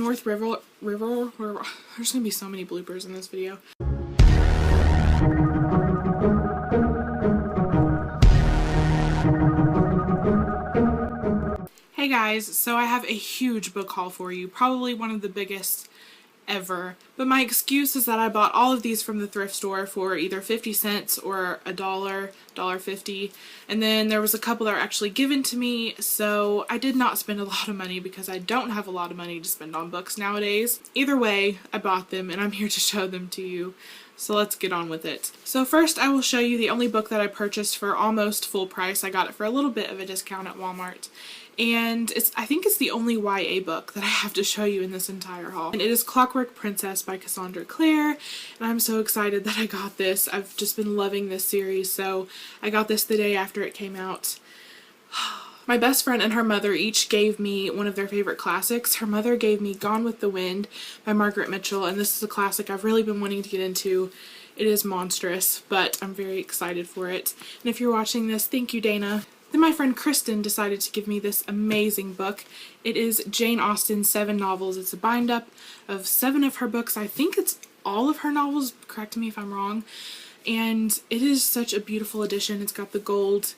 North River. There's gonna be so many bloopers in this video. Hey guys, so I have a huge book haul for you, probably one of the biggest ever. But my excuse is that I bought all of these from the thrift store for either 50 cents or $1, $1.50. And then there was a couple that were actually given to me, so I did not spend a lot of money because I don't have a lot of money to spend on books nowadays. Either way, I bought them and I'm here to show them to you. So let's get on with it. So first I will show you the only book that I purchased for almost full price. I got it for a little bit of a discount at Walmart. And I think it's the only YA book that I have to show you in this entire haul. And it is Clockwork Princess by Cassandra Clare. And I'm so excited that I got this. I've just been loving this series, so I got this the day after it came out. My best friend and her mother each gave me one of their favorite classics. Her mother gave me Gone with the Wind by Margaret Mitchell, and this is a classic I've really been wanting to get into. It is monstrous, but I'm very excited for it. And if you're watching this, thank you, Dana. Then my friend Kristen decided to give me this amazing book. It is Jane Austen's 7 novels. It's a bind-up of 7 of her books. I think it's all of her novels, correct me if I'm wrong. And it is such a beautiful edition. It's got the gold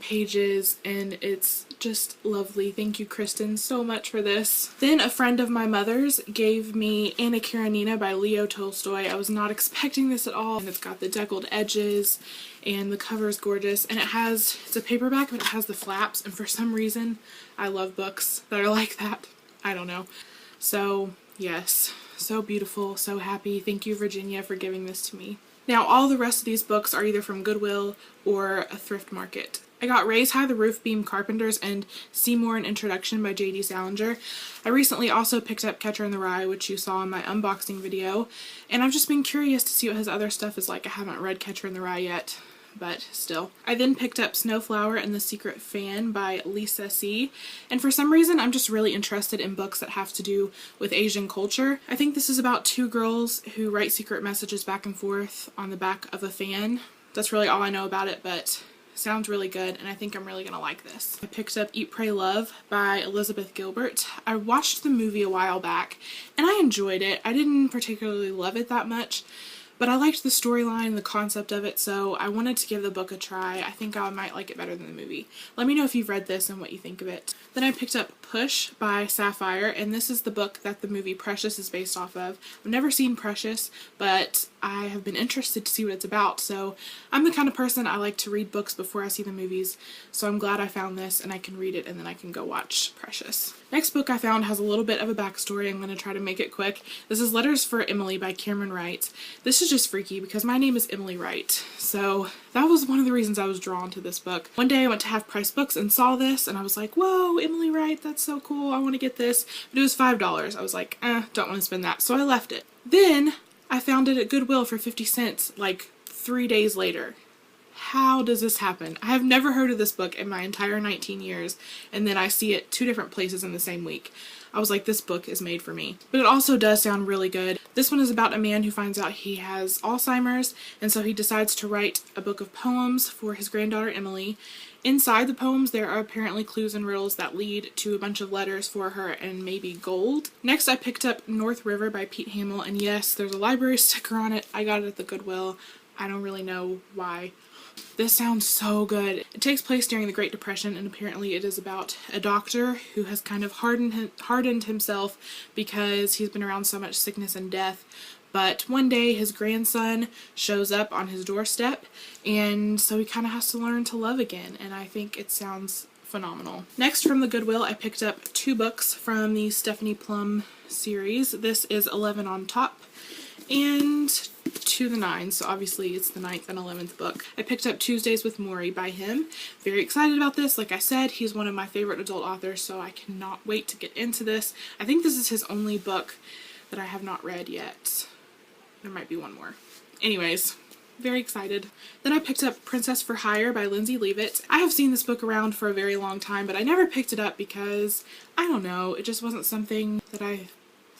pages and it's just lovely. Thank you, Kristen, so much for this. Then a friend of my mother's gave me Anna Karenina by Leo Tolstoy. I was not expecting this at all, and it's got the deckled edges and the cover is gorgeous, and it's a paperback but it has the flaps, and for some reason I love books that are like that. I don't know. So yes, so beautiful, so happy. Thank you, Virginia, for giving this to me. Now all the rest of these books are either from Goodwill or a thrift market. I got Raise High the Roof Beam Carpenters and Seymour an Introduction by J.D. Salinger. I recently also picked up Catcher in the Rye, which you saw in my unboxing video, and I've just been curious to see what his other stuff is like. I haven't read Catcher in the Rye yet, but still. I then picked up Snowflower and the Secret Fan by Lisa C. And for some reason I'm just really interested in books that have to do with Asian culture. I think this is about 2 girls who write secret messages back and forth on the back of a fan. That's really all I know about it, but sounds really good, and I think I'm really gonna like this. I picked up Eat, Pray, Love by Elizabeth Gilbert. I watched the movie a while back and I enjoyed it. I didn't particularly love it that much, but I liked the storyline and the concept of it, so I wanted to give the book a try. I think I might like it better than the movie. Let me know if you've read this and what you think of it. Then I picked up Push by Sapphire, and this is the book that the movie Precious is based off of. I've never seen Precious, but I have been interested to see what it's about, so I'm the kind of person I like to read books before I see the movies, so I'm glad I found this and I can read it and then I can go watch Precious. Next book I found has a little bit of a backstory. I'm going to try to make it quick. This is Letters for Emily by Cameron Wright. This is just freaky because my name is Emily Wright, so that was one of the reasons I was drawn to this book. One day I went to Half Price Books and saw this and I was like, whoa, Emily Wright, that's so cool, I want to get this. But it was $5. I was like, don't want to spend that, so I left it. Then I found it at Goodwill for 50 cents like 3 days later. How does this happen? I have never heard of this book in my entire 19 years, and then I see it 2 different places in the same week. I was like, this book is made for me. But it also does sound really good. This one is about a man who finds out he has Alzheimer's, and so he decides to write a book of poems for his granddaughter Emily. Inside the poems there are apparently clues and riddles that lead to a bunch of letters for her and maybe gold. Next I picked up North River by Pete Hamill, and yes, there's a library sticker on it. I got it at the Goodwill. I don't really know why. This sounds so good. It takes place during the Great Depression, and apparently it is about a doctor who has kind of hardened himself because he's been around so much sickness and death. But one day his grandson shows up on his doorstep, and so he kind of has to learn to love again, and I think it sounds phenomenal. Next, from the Goodwill, I picked up 2 books from the Stephanie Plum series. This is 11 on Top and To the Nine, so obviously it's the 9th and 11th book. I picked up Tuesdays with Maury by him. Very excited about this. Like I said, he's one of my favorite adult authors, so I cannot wait to get into this. I think this is his only book that I have not read yet. There might be one more. Anyways, very excited. Then I picked up Princess for Hire by Lindsay Leavitt. I have seen this book around for a very long time, but I never picked it up because, I don't know, it just wasn't something that I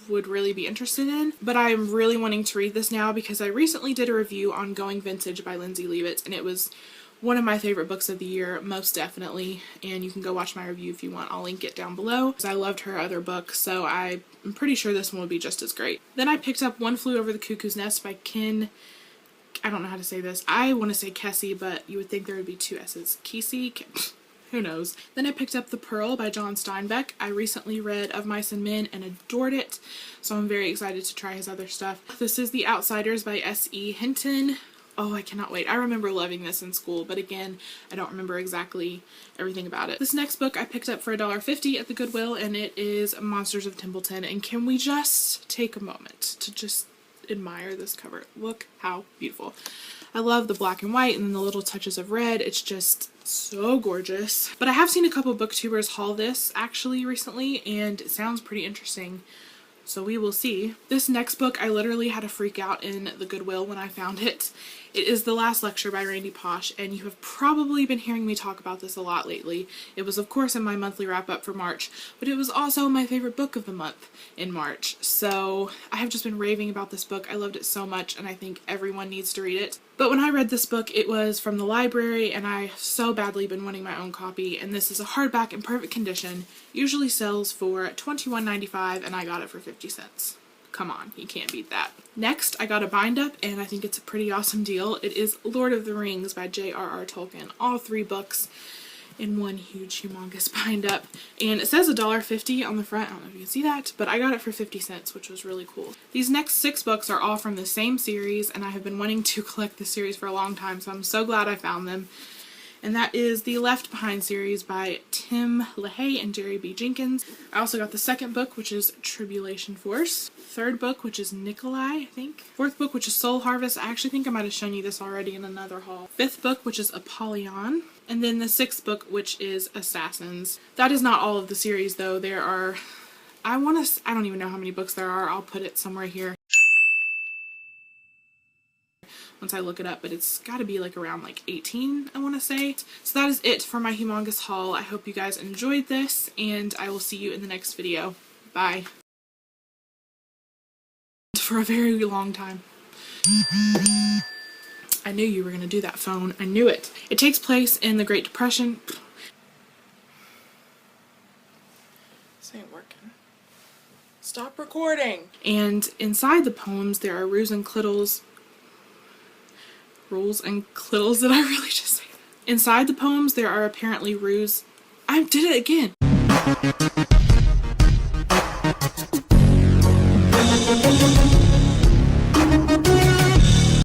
would really be interested in. But I'm really wanting to read this now because I recently did a review on Going Vintage by Lindsay Leavitt, and it was one of my favorite books of the year, most definitely, and you can go watch my review if you want. I'll link it down below. I loved her other books, so I I'm pretty sure this one would be just as great. Then I picked up One Flew Over the Cuckoo's Nest by I don't know how to say this. I want to say Kessie, but you would think there would be two S's. Kessie? Who knows? Then I picked up The Pearl by John Steinbeck. I recently read Of Mice and Men and adored it, so I'm very excited to try his other stuff. This is The Outsiders by S.E. Hinton. Oh, I cannot wait. I remember loving this in school, but again, I don't remember exactly everything about it. This next book I picked up for $1.50 at the Goodwill, and it is Monsters of Templeton. And can we just take a moment to just admire this cover? Look how beautiful. I love the black and white and then the little touches of red. It's just so gorgeous. But I have seen a couple booktubers haul this actually recently, and it sounds pretty interesting. So we will see. This next book, I literally had a freak out in the Goodwill when I found it. It is The Last Lecture by Randy Posh, and you have probably been hearing me talk about this a lot lately. It was, of course, in my monthly wrap-up for March, but it was also my favorite book of the month in March. So I have just been raving about this book. I loved it so much, and I think everyone needs to read it. But when I read this book, it was from the library, and I have so badly been wanting my own copy, and this is a hardback in perfect condition. Usually sells for $21.95, and I got it for 50 cents. Come on, you can't beat that. Next, I got a bind up, and I think it's a pretty awesome deal. It is Lord of the Rings by J.R.R. Tolkien. All 3 books in one huge, humongous bind up. And it says $1.50 on the front. I don't know if you can see that, but I got it for 50 cents, which was really cool. These next 6 books are all from the same series, and I have been wanting to collect this series for a long time, so I'm so glad I found them. And that is the Left Behind series by Tim LaHaye and Jerry B. Jenkins. I also got the second book, which is Tribulation Force. Third book, which is Nikolai, I think. Fourth book, which is Soul Harvest. I actually think I might have shown you this already in another haul. Fifth book, which is Apollyon. And then the 6th book, which is Assassins. That is not all of the series, though. There are, I don't even know how many books there are. I'll put it somewhere here once I look it up, but it's got to be like around like 18, I want to say. So that is it for my humongous haul. I hope you guys enjoyed this, and I will see you in the next video. Bye. For a very long time. I knew you were going to do that, phone. I knew it. It takes place in the Great Depression. This ain't working. Stop recording! And inside the poems there are rules and clittles. Rules and clittles, did I really just say that? Inside the poems there are apparently ruse. I did it again!